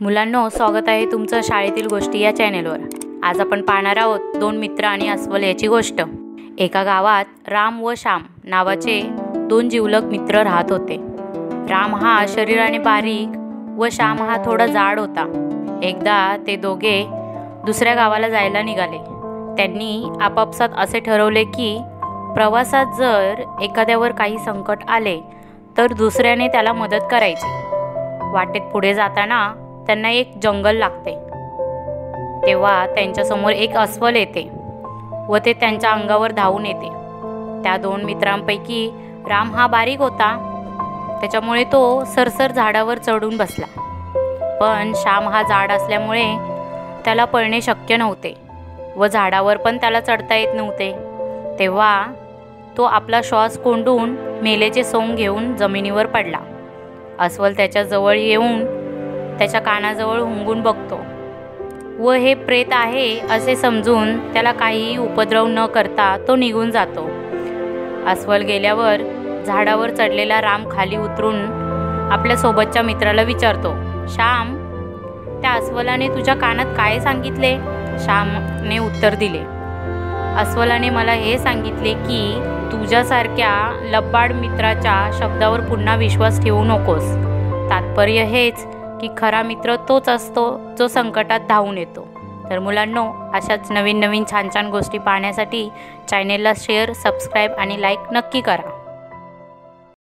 मुलांनो, स्वागत आहे तुमचं शाळेतील गोष्टी या चॅनेलवर। आज आपण पाहणार आहोत दोन मित्र आणि अस्वल याची गोष्ट। एका गावात राम व श्याम नावाचे दोन जिवलग मित्र राहत होते। राम हा शरीराने बारीक व श्याम हा थोडा जाड होता। एकदा ते दोघे दुसऱ्या गावाला जायला निघाले। त्यांनी आपापसात असे ठरवले की प्रवासात जर एखाद्यावर काही संकट आले तर दुसऱ्याने त्याला मदत करायची। वाटेत पुढे जाताना त्यांना एक जंगल लागते। तेव्हा त्यांच्यासमोर एक अस्वल येते व ते त्यांच्या अंगावर धावून येते। त्या दोन मित्रांपैकी राम हा बारीक होता, त्याच्यामुळे तो सरसर झाडावर चढून बसला। पण श्याम हा जाड असल्यामुळे त्याला पळणे शक्य नव्हते व झाडावर पण त्याला चढता येत नव्हते। तेव्हा तो आपला श्वास कोंडून मेलेचे सोंग घेऊन जमिनीवर पडला। अस्वल त्याच्या जवळ येऊन त्याच्या कानाजवळ हुंगून बघतो व हे प्रेत आहे असे समजून त्याला काहीही उपद्रव न करता तो निघून जातो। अस्वल गेल्यावर झाडावर चढलेला राम खाली उतरून आपल्या सोबतच्या मित्राला विचारतो, श्याम, त्या अस्वलाने तुझ्या कानात काय सांगितले? श्यामने उत्तर दिले, अस्वलाने मला हे सांगितले की तुझ्यासारख्या लबाड मित्राच्या शब्दावर पुन्हा विश्वास ठेवू नकोस। तात्पर्य हेच की खरा मित्र तोच असतो जो संकटात धावून येतो। तर मुलांनो, अशाच नवीन छान गोष्टी पाहण्यासाठी चॅनेलला शेअर, सबस्क्राईब आणि लाईक नक्की करा।